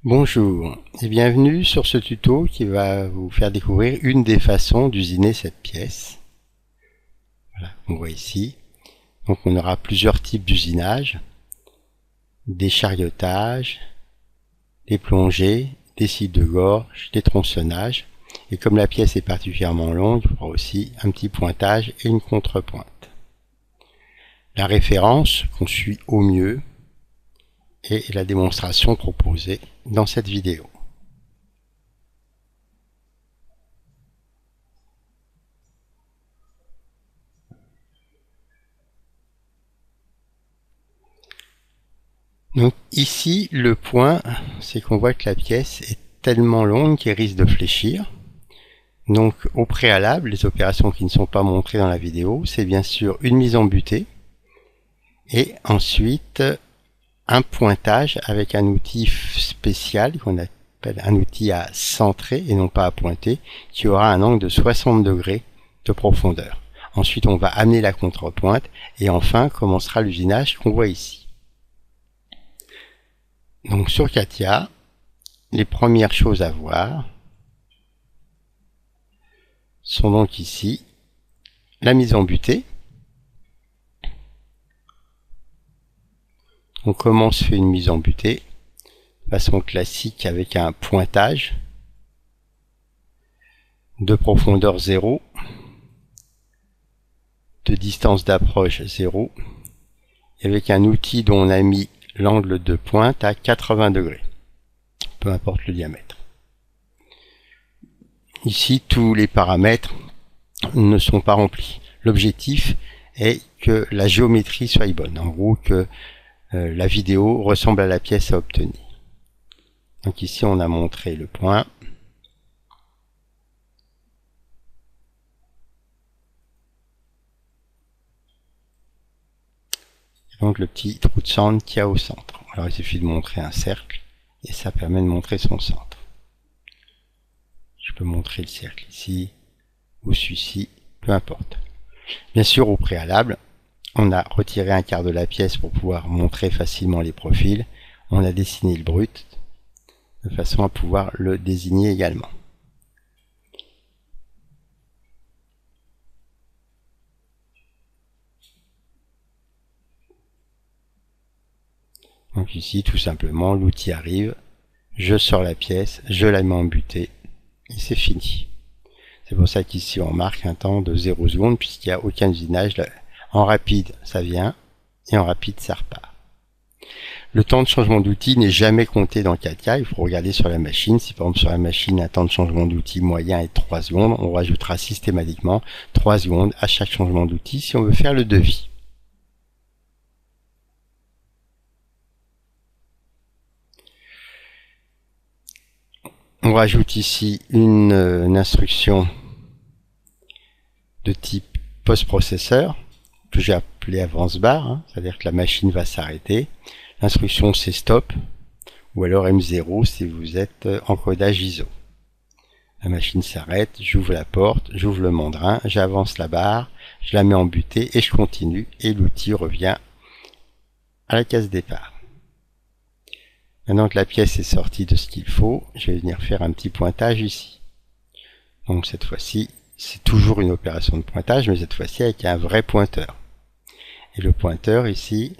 Bonjour et bienvenue sur ce tuto qui va vous faire découvrir une des façons d'usiner cette pièce. Voilà, on voit ici. Donc on aura plusieurs types d'usinage, des chariotages, des plongées, des scies de gorge, des tronçonnages. Et comme la pièce est particulièrement longue, il y aura aussi un petit pointage et une contrepointe. La référence qu'on suit au mieux est la démonstration proposée dans cette vidéo. Donc ici, le point, c'est qu'on voit que la pièce est tellement longue qu'elle risque de fléchir. Donc au préalable, les opérations qui ne sont pas montrées dans la vidéo, c'est bien sûr une mise en butée et ensuite un pointage avec un outil spécial qu'on appelle un outil à centrer et non pas à pointer, qui aura un angle de 60 degrés de profondeur. Ensuite, on va amener la contrepointe et enfin commencera l'usinage qu'on voit ici. Donc sur CATIA, les premières choses à voir sont donc ici la mise en butée. On commence fait une mise en butée de façon classique avec un pointage de profondeur 0, de distance d'approche 0, et avec un outil dont on a mis l'angle de pointe à 80 degrés, peu importe le diamètre. Ici, tous les paramètres ne sont pas remplis. L'objectif est que la géométrie soit bonne, en gros que la vidéo ressemble à la pièce à obtenir. Donc ici, on a montré le point. Donc le petit trou de centre qu'il y a au centre. Alors il suffit de montrer un cercle et ça permet de montrer son centre. Je peux montrer le cercle ici ou celui-ci, peu importe. Bien sûr, au préalable, on a retiré un quart de la pièce pour pouvoir montrer facilement les profils. On a dessiné le brut de façon à pouvoir le désigner également. Donc ici, tout simplement, l'outil arrive, je sors la pièce, je la mets en butée, et c'est fini. C'est pour ça qu'ici, on marque un temps de 0 secondes, puisqu'il n'y a aucun usinage. En rapide, ça vient, et en rapide, ça repart. Le temps de changement d'outil n'est jamais compté dans CATIA, il faut regarder sur la machine. Si par exemple sur la machine, un temps de changement d'outil moyen est 3 secondes, on rajoutera systématiquement 3 secondes à chaque changement d'outil si on veut faire le devis. On rajoute ici une instruction de type post-processeur que j'ai appelé avance barre, c'est-à-dire que la machine va s'arrêter. L'instruction c'est stop ou alors M0 si vous êtes en codage ISO. La machine s'arrête, j'ouvre la porte, j'ouvre le mandrin, j'avance la barre, je la mets en butée et je continue et l'outil revient à la case départ. Maintenant que la pièce est sortie de ce qu'il faut, je vais venir faire un petit pointage ici. Donc cette fois-ci, c'est toujours une opération de pointage, mais cette fois-ci avec un vrai pointeur. Et le pointeur ici,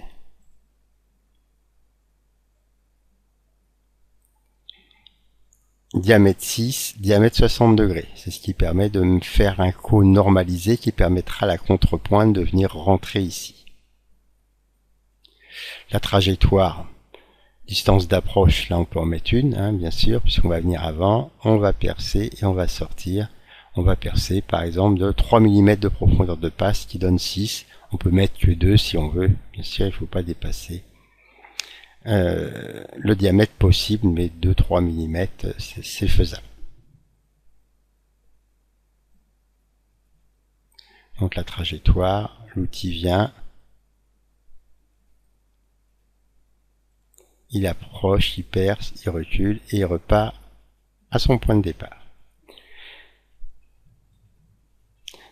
diamètre 6, diamètre 60 degrés. C'est ce qui permet de me faire un cône normalisé qui permettra à la contrepointe de venir rentrer ici. La trajectoire, distance d'approche, là on peut en mettre une, bien sûr, puisqu'on va venir avant, on va percer et on va sortir. On va percer par exemple de 3 mm de profondeur de passe qui donne 6. On peut mettre que 2 si on veut. Bien sûr, il ne faut pas dépasser le diamètre possible, mais 2-3 mm, c'est faisable. Donc la trajectoire, l'outil vient, il approche, il perce, il recule et il repart à son point de départ.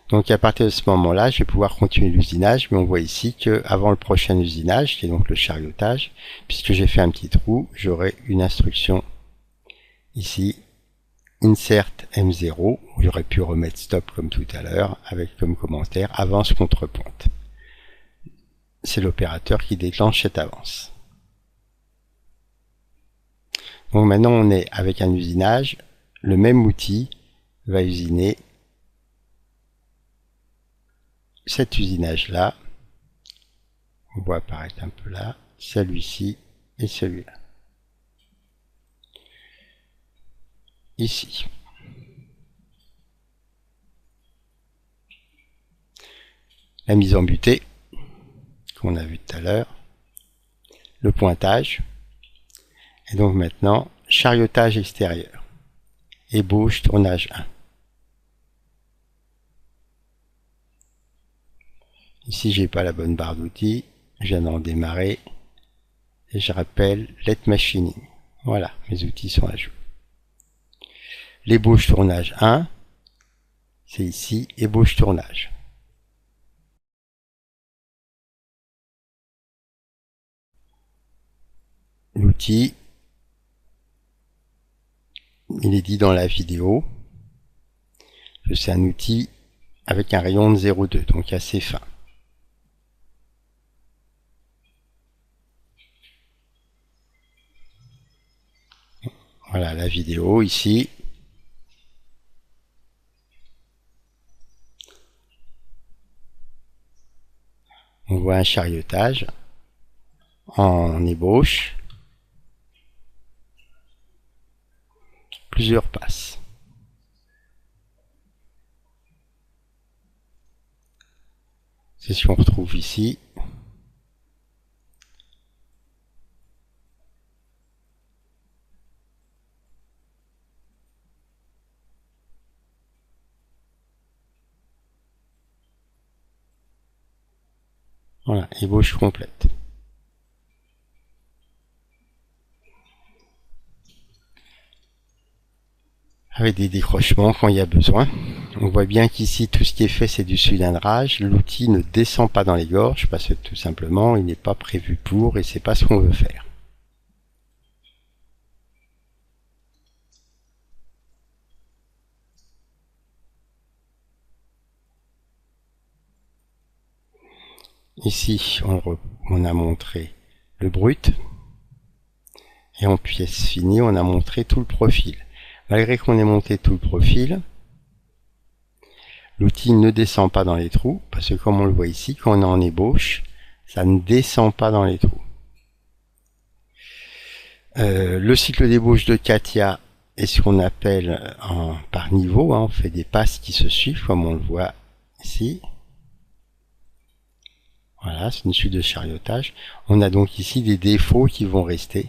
Donc à partir de ce moment-là, je vais pouvoir continuer l'usinage, mais on voit ici que avant le prochain usinage, qui est donc le chariotage, puisque j'ai fait un petit trou, j'aurai une instruction ici, insert M0, où j'aurais pu remettre stop comme tout à l'heure, avec comme commentaire avance contre pointe. C'est l'opérateur qui déclenche cette avance. Donc maintenant on est avec un usinage, le même outil va usiner cet usinage là, on voit apparaître un peu là, celui-ci et celui-là. Ici. La mise en butée, qu'on a vu tout à l'heure, le pointage, et donc maintenant, chariotage extérieur, ébauche, tournage 1. Ici, j'ai pas la bonne barre d'outils, je viens d'en démarrer, et je rappelle Let Machining. Voilà, mes outils sont à jour. L'ébauche tournage 1, c'est ici, ébauche tournage. L'outil, il est dit dans la vidéo que c'est un outil avec un rayon de 0,2, donc assez fin. Voilà la vidéo ici. On voit un chariotage en ébauche. Plusieurs passes. C'est ce qu'on retrouve ici. Voilà, ébauche complète. Avec des décrochements quand il y a besoin. On voit bien qu'ici, tout ce qui est fait, c'est du cylindrage. L'outil ne descend pas dans les gorges parce que tout simplement, il n'est pas prévu pour et c'est pas ce qu'on veut faire. Ici, on a montré le brut. Et en pièce finie, on a montré tout le profil. Malgré qu'on ait monté tout le profil, l'outil ne descend pas dans les trous, parce que comme on le voit ici, quand on est en ébauche, ça ne descend pas dans les trous. Le cycle d'ébauche de Katia est ce qu'on appelle par niveau, on fait des passes qui se suivent, comme on le voit ici. Voilà, c'est une suite de chariotage. On a donc ici des défauts qui vont rester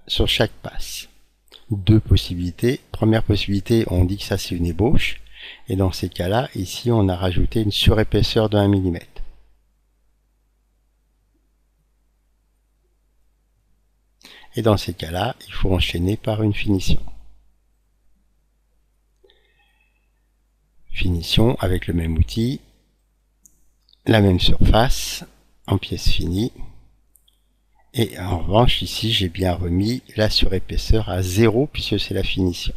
sur chaque passe. Deux possibilités. Première possibilité, on dit que ça c'est une ébauche. Et dans ces cas-là, ici on a rajouté une surépaisseur de 1 mm. Et dans ces cas-là, il faut enchaîner par une finition. Finition avec le même outil, la même surface, en pièce finie. Et en revanche, ici, j'ai bien remis la surépaisseur à 0 puisque c'est la finition.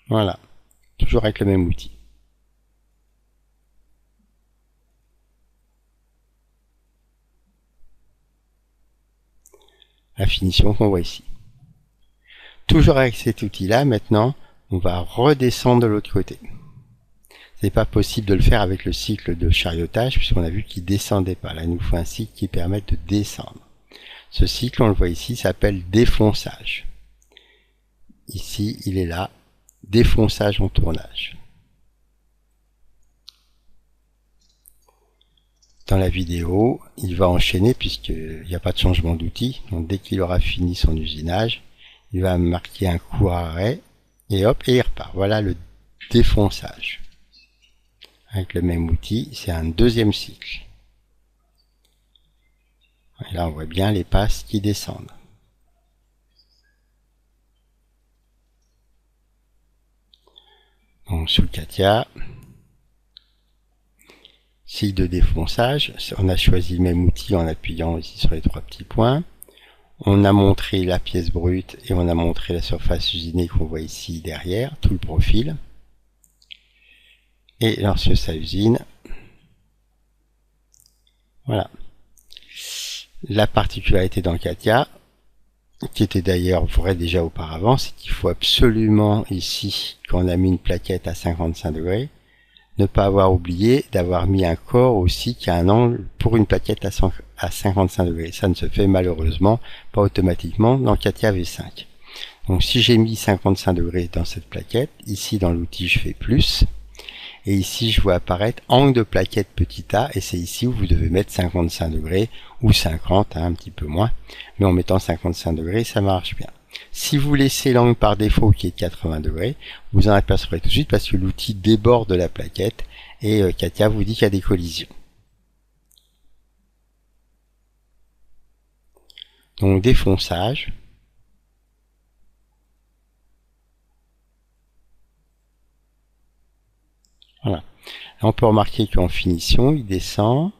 Voilà, toujours avec le même outil. La finition qu'on voit ici. Toujours avec cet outil-là, maintenant, on va redescendre de l'autre côté. C'est pas possible de le faire avec le cycle de chariotage puisqu'on a vu qu'il descendait pas. Là, il nous faut un cycle qui permette de descendre. Ce cycle, on le voit ici, s'appelle défonçage. Ici, il est là, défonçage en tournage. Dans la vidéo, il va enchaîner puisqu'il n'y a pas de changement d'outil. Donc dès qu'il aura fini son usinage, il va marquer un coup arrêt et hop, et il repart. Voilà le défonçage. Avec le même outil, c'est un deuxième cycle. Et là, on voit bien les passes qui descendent. Donc sous Katia, Scie de défonçage, on a choisi le même outil en appuyant ici sur les 3 petits points. On a montré la pièce brute et on a montré la surface usinée qu'on voit ici derrière, tout le profil. Et lorsque ça usine, voilà. La particularité dans CATIA, qui était d'ailleurs vrai déjà auparavant, c'est qu'il faut absolument ici, quand on a mis une plaquette à 55 degrés, ne pas avoir oublié d'avoir mis un corps aussi qui a un angle pour une plaquette à 55 degrés. Ça ne se fait malheureusement pas automatiquement dans CATIA V5. Donc si j'ai mis 55 degrés dans cette plaquette, ici dans l'outil je fais plus, et ici je vois apparaître angle de plaquette petit a, et c'est ici où vous devez mettre 55 degrés ou 50, un petit peu moins, mais en mettant 55 degrés ça marche bien. Si vous laissez l'angle par défaut qui est de 80 degrés, vous en apercevrez tout de suite parce que l'outil déborde de la plaquette et CATIA vous dit qu'il y a des collisions. Donc défonçage. Voilà. Là, on peut remarquer qu'en finition, il descend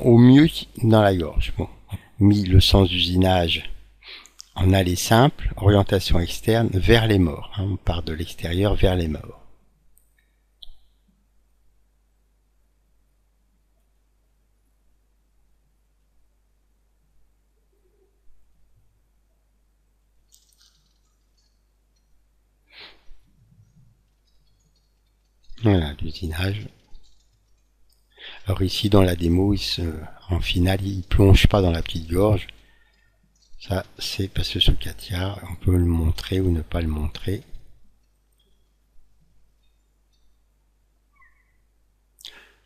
au mieux dans la gorge. Bon, mis le sens d'usinage en aller simple, orientation externe vers les morts. On part de l'extérieur vers les morts. Voilà, l'usinage. Alors ici, dans la démo, en finale, il plonge pas dans la petite gorge. Ça, c'est parce que sur CATIA, on peut le montrer ou ne pas le montrer.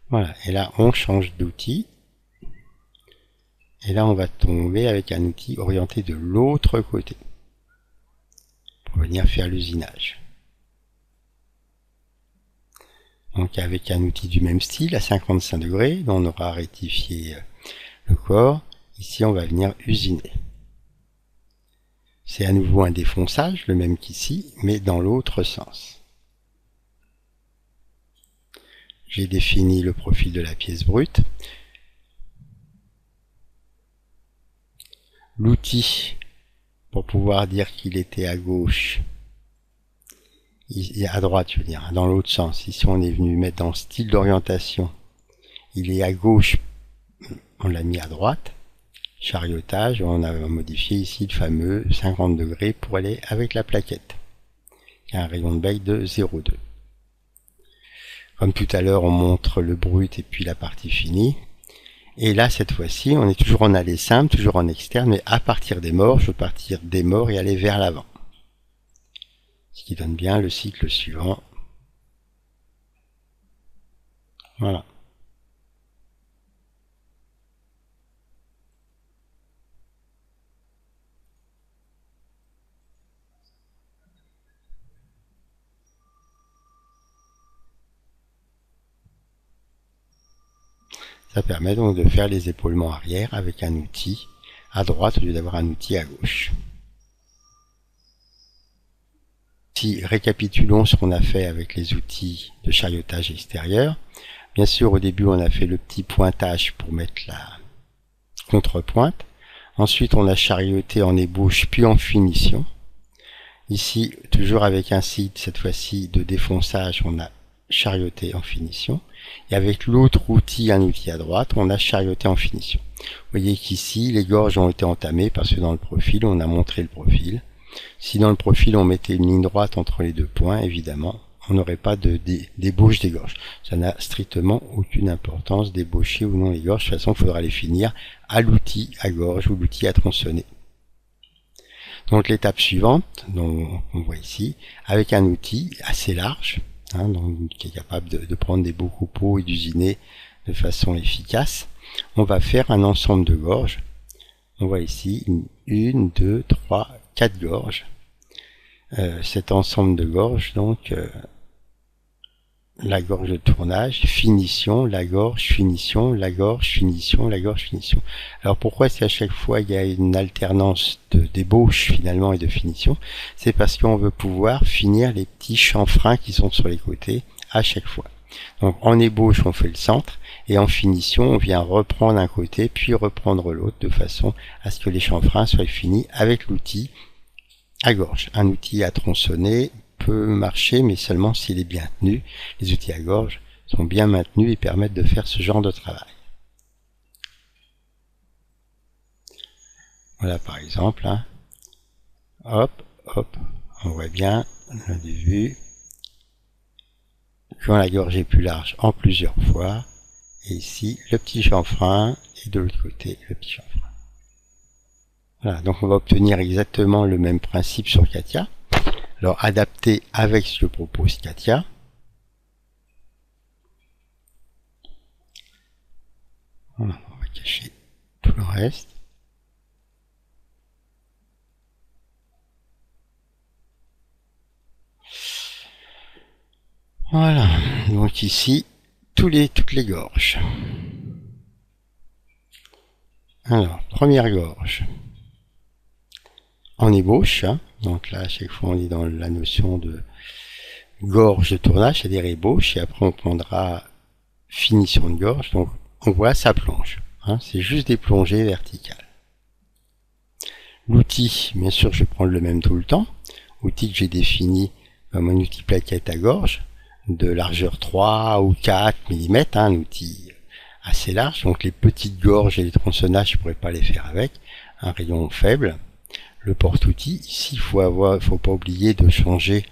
Voilà, et là, on change d'outil. Et là, on va tomber avec un outil orienté de l'autre côté pour venir faire l'usinage. Donc avec un outil du même style à 55 degrés, on aura rectifié le corps. Ici, on va venir usiner. C'est à nouveau un défonçage, le même qu'ici, mais dans l'autre sens. J'ai défini le profil de la pièce brute. L'outil, pour pouvoir dire qu'il était à gauche, à droite, je veux dire, dans l'autre sens. Ici, on est venu mettre dans style d'orientation. Il est à gauche, on l'a mis à droite. Chariotage, on a modifié ici le fameux 50 degrés pour aller avec la plaquette. Il y a un rayon de bec de 0,2. Comme tout à l'heure, on montre le brut et puis la partie finie. Et là, cette fois-ci, on est toujours en aller simple, toujours en externe, mais à partir des morts, je veux partir des morts et aller vers l'avant. Ce qui donne bien le cycle suivant. Voilà. Ça permet donc de faire les épaulements arrière avec un outil à droite au lieu d'avoir un outil à gauche. Si récapitulons ce qu'on a fait avec les outils de chariotage extérieur. Bien sûr, au début, on a fait le petit pointage pour mettre la contrepointe. Ensuite, on a charioté en ébauche puis en finition. Ici, toujours avec un site, cette fois-ci de défonçage, on a charioté en finition. Et avec l'autre outil, un outil à droite, on a charioté en finition. Vous voyez qu'ici, les gorges ont été entamées parce que dans le profil, on a montré le profil. Si dans le profil, on mettait une ligne droite entre les deux points, évidemment, on n'aurait pas d'ébauche des gorges. Ça n'a strictement aucune importance d'ébaucher ou non les gorges. De toute façon, il faudra les finir à l'outil à gorge ou l'outil à tronçonner. Donc l'étape suivante, dont on voit ici, avec un outil assez large, donc, qui est capable de prendre des beaux coupeaux et d'usiner de façon efficace, on va faire un ensemble de gorges. On voit ici une, deux, trois, 4 gorges. Cet ensemble de gorges, donc la gorge de tournage, finition, la gorge, finition, la gorge, finition, la gorge, finition. Alors pourquoi est-ce qu'à chaque fois il y a une alternance d'ébauche finalement et de finition? C'est parce qu'on veut pouvoir finir les petits chanfreins qui sont sur les côtés à chaque fois. Donc en ébauche, on fait le centre, et en finition, on vient reprendre un côté, puis reprendre l'autre, de façon à ce que les chanfreins soient finis avec l'outil à gorge. Un outil à tronçonner peut marcher, mais seulement s'il est bien tenu. Les outils à gorge sont bien maintenus et permettent de faire ce genre de travail. Voilà par exemple, hein. Hop, hop, on voit bien le début. Quand la gorge est plus large en plusieurs fois, et ici le petit chanfrein, et de l'autre côté le petit chanfrein. Voilà, donc on va obtenir exactement le même principe sur Katia. Alors adapté avec ce que propose Katia. Voilà, on va cacher tout le reste. Voilà, donc ici, toutes les gorges. Alors, première gorge. En ébauche, hein. Donc là, à chaque fois, on est dans la notion de gorge de tournage, c'est-à-dire ébauche, et après on prendra finition de gorge. Donc, on voit, ça plonge. Hein. C'est juste des plongées verticales. L'outil, bien sûr, je vais prendre le même tout le temps. Outil que j'ai défini comme un outil plaquette à gorge, de largeur 3 ou 4 mm, hein, un outil assez large, donc les petites gorges et les tronçonnages, je ne pourrais pas les faire avec, un rayon faible. Le porte-outil, ici, il faut pas oublier de changer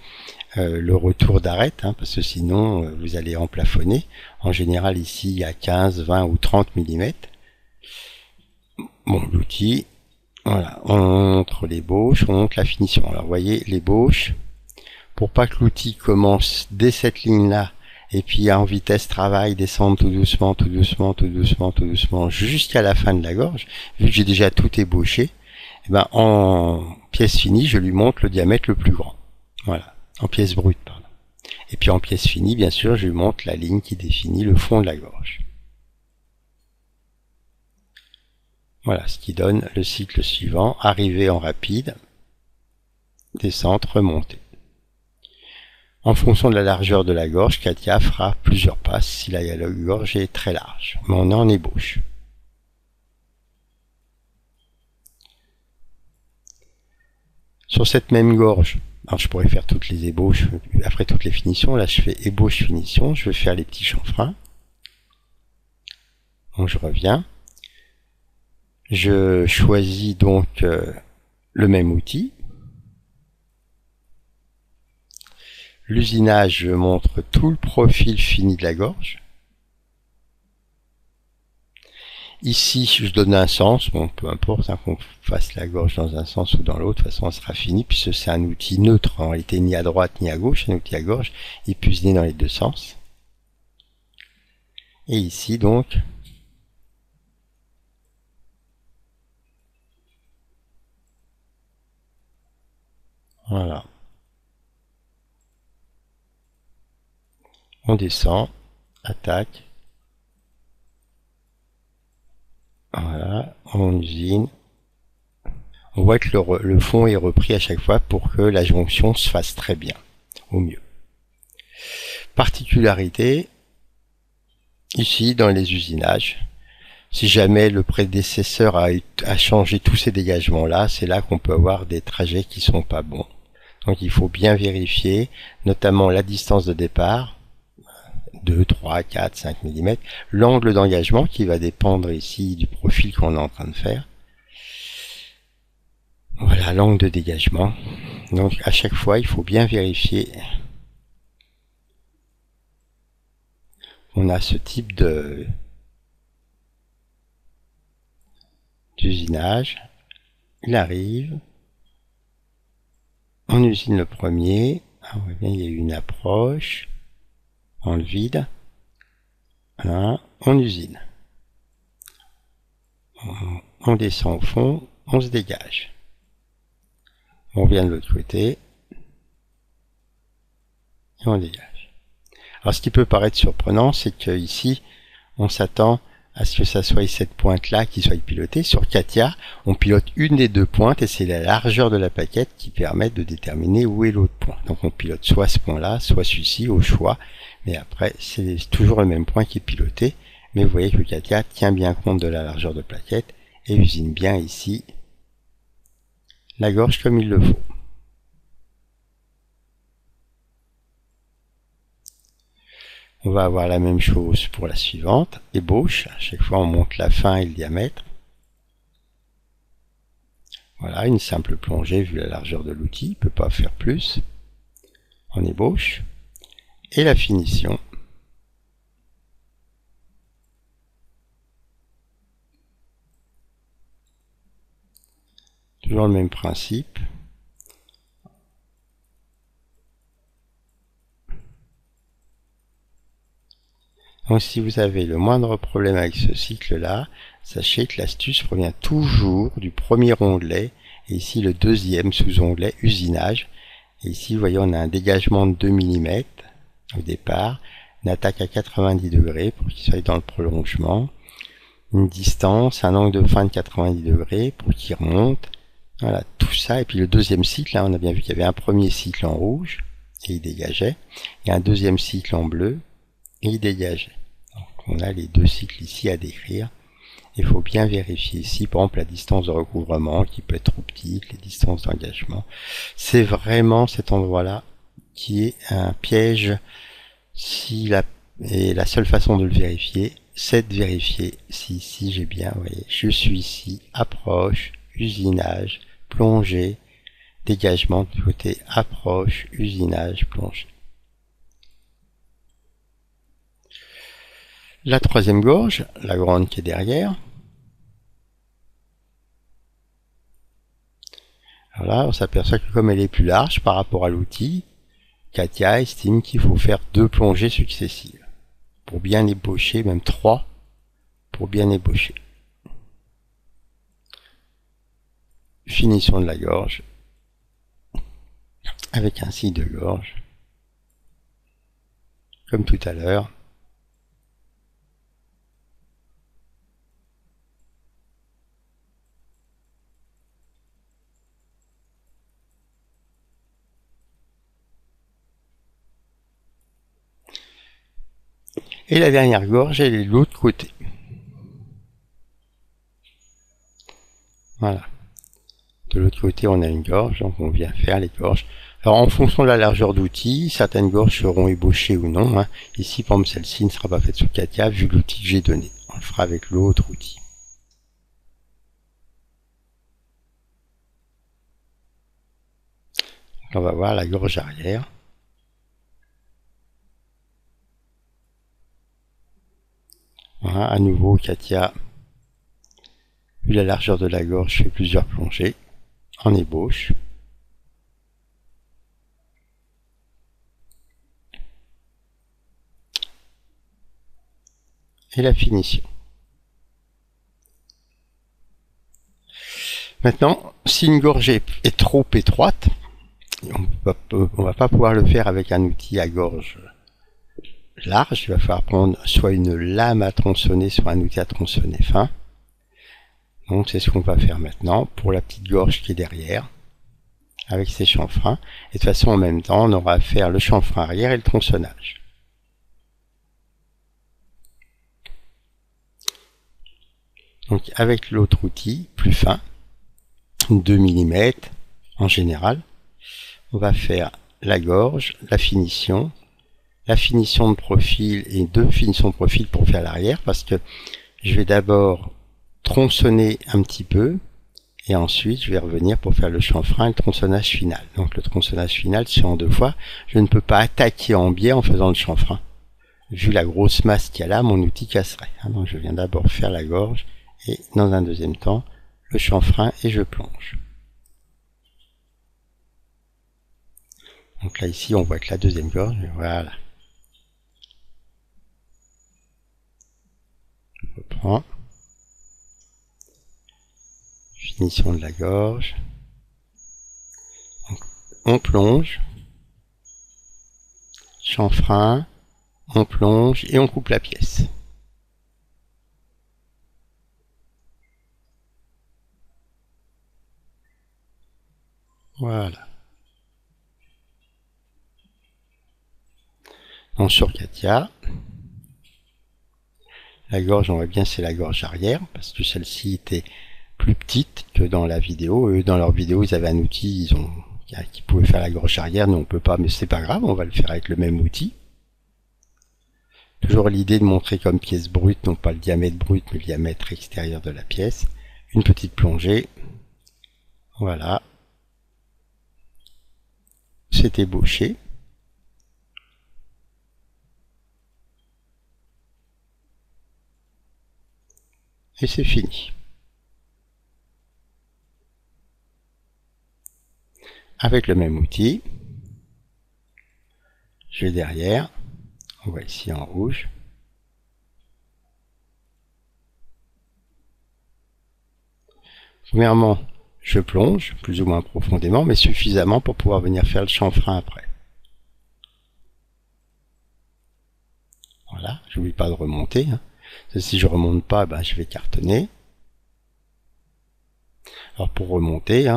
le retour d'arête, hein, parce que sinon vous allez en plafonner. En général, ici, il y a 15, 20 ou 30 mm. Bon, l'outil, voilà, on montre l'ébauche, on montre la finition. Alors, vous voyez, l'ébauche, pour pas que l'outil commence dès cette ligne-là, et puis en vitesse travail, descendre tout doucement, tout doucement, tout doucement, tout doucement, jusqu'à la fin de la gorge, vu que j'ai déjà tout ébauché, et ben en pièce finie, je lui montre le diamètre le plus grand. Voilà, en pièce brute, pardon. Et puis en pièce finie, bien sûr, je lui montre la ligne qui définit le fond de la gorge. Voilà, ce qui donne le cycle suivant, arrivée en rapide, descente, remontée. En fonction de la largeur de la gorge, Katia fera plusieurs passes si la gorge est très large. Mais on est en ébauche. Sur cette même gorge, alors je pourrais faire toutes les ébauches, après toutes les finitions, là je fais ébauche-finition, je vais faire les petits chanfreins. Donc je reviens. Je choisis donc le même outil. L'usinage, je montre tout le profil fini de la gorge. Ici, je donne un sens, bon, peu importe hein, qu'on fasse la gorge dans un sens ou dans l'autre, de toute façon, elle sera finie, puisque c'est un outil neutre, en réalité, ni à droite ni à gauche, un outil à gorge, il peut usiner dans les deux sens. Et ici, donc, voilà. On descend, attaque, voilà, on usine. On voit que le fond est repris à chaque fois pour que la jonction se fasse très bien, au mieux. Particularité, ici dans les usinages, si jamais le prédécesseur a changé tous ces dégagements-là, c'est là qu'on peut avoir des trajets qui sont pas bons. Donc il faut bien vérifier, notamment la distance de départ, 2, 3, 4, 5 mm, l'angle d'engagement qui va dépendre ici du profil qu'on est en train de faire. Voilà l'angle de dégagement. Donc à chaque fois, il faut bien vérifier qu'on a ce type d'usinage. Il arrive, on usine le premier, on voit bien il y a eu une approche dans le vide, voilà, on usine, on descend au fond, on se dégage, on vient de l'autre côté et on dégage. Alors ce qui peut paraître surprenant, c'est que ici on s'attend à ce que ça soit cette pointe là qui soit pilotée. Sur Katia, on pilote une des deux pointes et c'est la largeur de la plaquette qui permet de déterminer où est l'autre point. Donc on pilote soit ce point là, soit celui-ci au choix, Mais après, c'est toujours le même point qui est piloté. Mais vous voyez que CATIA tient bien compte de la largeur de plaquette et usine bien ici la gorge comme il le faut. On va avoir la même chose pour la suivante, ébauche. À chaque fois, on monte la fin et le diamètre. Voilà, une simple plongée vu la largeur de l'outil, il ne peut pas faire plus. En ébauche. Et la finition. Toujours le même principe. Donc si vous avez le moindre problème avec ce cycle-là, sachez que l'astuce provient toujours du premier onglet, et ici le deuxième sous-onglet usinage. Et ici, vous voyez, on a un dégagement de 2 mm au départ, une attaque à 90 degrés pour qu'il soit dans le prolongement, une distance, un angle de fin de 90 degrés pour qu'il remonte. Voilà, tout ça. Et puis le deuxième cycle, là, on a bien vu qu'il y avait un premier cycle en rouge, et il dégageait, et un deuxième cycle en bleu, et il dégageait. Donc on a les deux cycles ici à décrire. Il faut bien vérifier ici, par exemple, la distance de recouvrement qui peut être trop petite, les distances d'engagement. C'est vraiment cet endroit-là qui est un piège. Et la seule façon de le vérifier, c'est de vérifier si ici j'ai bien, vous voyez, je suis ici, approche, usinage, plongée, dégagement du côté approche, usinage, plongée. La troisième gorge, la grande qui est derrière. Alors là, on s'aperçoit que comme elle est plus large par rapport à l'outil, CATIA estime qu'il faut faire 2 plongées successives pour bien ébaucher, même 3 pour bien ébaucher. Finition de la gorge avec un scie de gorge comme tout à l'heure. Et la dernière gorge, elle est de l'autre côté. Voilà. De l'autre côté, on a une gorge, donc on vient faire les gorges. Alors, en fonction de la largeur d'outil, certaines gorges seront ébauchées ou non. Hein. Ici, par exemple, celle-ci ne sera pas faite sous CATIA, vu l'outil que j'ai donné. On le fera avec l'autre outil. Donc, on va voir la gorge arrière. Voilà, à nouveau, CATIA, vu la largeur de la gorge, fait plusieurs plongées en ébauche. Et la finition. Maintenant, si une gorge est trop étroite, on va pas pouvoir le faire avec un outil à gorge large. Il va falloir prendre soit une lame à tronçonner, soit un outil à tronçonner fin. Donc c'est ce qu'on va faire maintenant pour la petite gorge qui est derrière, avec ses chanfreins. Et de toute façon, en même temps, on aura à faire le chanfrein arrière et le tronçonnage. Donc avec l'autre outil, plus fin, 2 mm en général, on va faire la gorge, la finition de profil et 2 finitions de profil pour faire l'arrière, parce que je vais d'abord tronçonner un petit peu et ensuite je vais revenir pour faire le chanfrein et le tronçonnage final. Donc le tronçonnage final, c'est en 2 fois. Je ne peux pas attaquer en biais en faisant le chanfrein. Vu la grosse masse qu'il y a là, mon outil casserait. Donc je viens d'abord faire la gorge et dans un deuxième temps le chanfrein et je plonge. Donc là ici on voit que la deuxième gorge, voilà. Je reprends. Finition de la gorge. Donc, on plonge. Chanfrein. On plonge et on coupe la pièce. Voilà. Donc sur Katia, la gorge, on voit bien c'est la gorge arrière, parce que celle-ci était plus petite que dans la vidéo. Eux, dans leur vidéo, ils avaient un outil qui pouvait faire la gorge arrière. Nous, on peut pas, mais c'est pas grave, on va le faire avec le même outil. Toujours l'idée de montrer comme pièce brute, non pas le diamètre brut, mais le diamètre extérieur de la pièce. Une petite plongée. Voilà. C'est ébauché. Et c'est fini. Avec le même outil, je vais derrière, on voit ici en rouge. Premièrement, je plonge plus ou moins profondément, mais suffisamment pour pouvoir venir faire le chanfrein après. Voilà, j'oublie pas de remonter. Si je remonte pas, je vais cartonner. Alors pour remonter,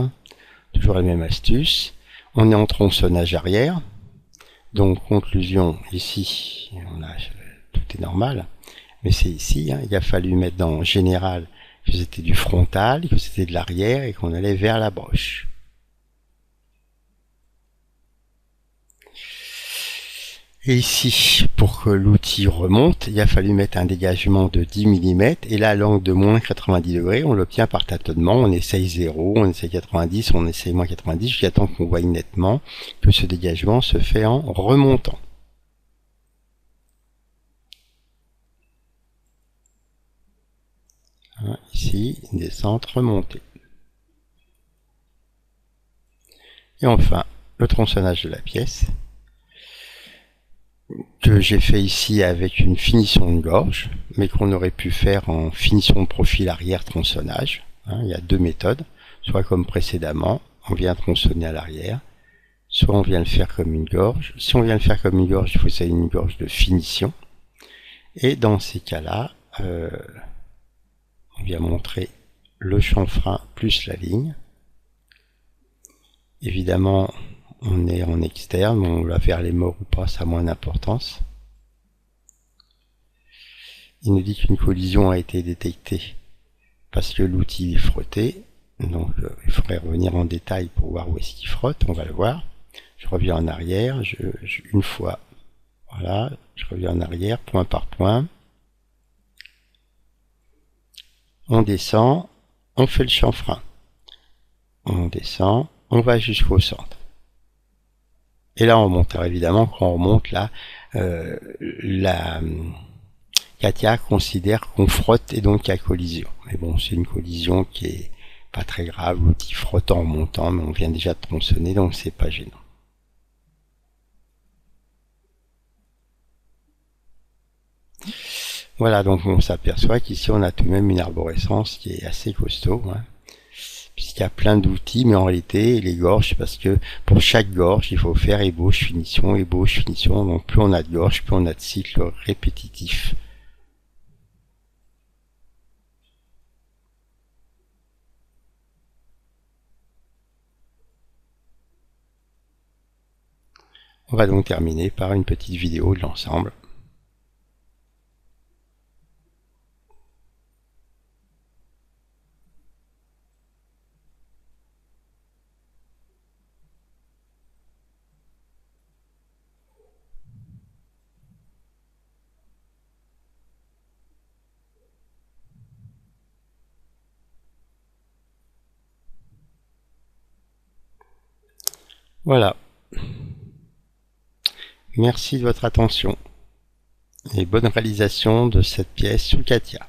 toujours la même astuce. On est en tronçonnage arrière. Donc conclusion, ici, tout est normal. Mais c'est ici, il a fallu mettre dans général que c'était du frontal, que c'était de l'arrière et qu'on allait vers la broche. Et ici, pour que l'outil remonte, il a fallu mettre un dégagement de 10 mm et là, l'angle de moins 90 degrés, on l'obtient par tâtonnement. On essaye 0, on essaye 90, on essaye moins 90 jusqu'à temps qu'on voit nettement que ce dégagement se fait en remontant. Ici, descente, remontée. Et enfin, le tronçonnage de la pièce, que j'ai fait ici avec une finition de gorge, mais qu'on aurait pu faire en finition de profil arrière tronçonnage. Il y a deux méthodes, soit comme précédemment, on vient tronçonner à l'arrière, soit on vient le faire comme une gorge. Si on vient le faire comme une gorge, il faut que ça ait une gorge de finition. Et dans ces cas-là, on vient montrer le chanfrein plus la ligne. Évidemment, on est en externe, on va faire les morts ou pas, ça a moins d'importance. Il nous dit qu'une collision a été détectée parce que l'outil est frotté. Donc il faudrait revenir en détail pour voir où est-ce qu'il frotte, on va le voir. Je reviens en arrière, une fois, voilà, je reviens en arrière, point par point. On descend, on fait le chanfrein. On descend, on va jusqu'au centre. Et là on monte. Alors évidemment quand on remonte là, la Katia considère qu'on frotte et donc qu'il y a collision. Mais bon, c'est une collision qui est pas très grave, l'outil frotte en remontant, mais on vient déjà de tronçonner, donc c'est pas gênant. Voilà, donc on s'aperçoit qu'ici on a tout de même une arborescence qui est assez costaud, puisqu'il y a plein d'outils, mais en réalité les gorges, parce que pour chaque gorge il faut faire ébauche, finition, donc plus on a de gorges, plus on a de cycles répétitifs. On va donc terminer par une petite vidéo de l'ensemble. Voilà. Merci de votre attention et bonne réalisation de cette pièce sous Katia.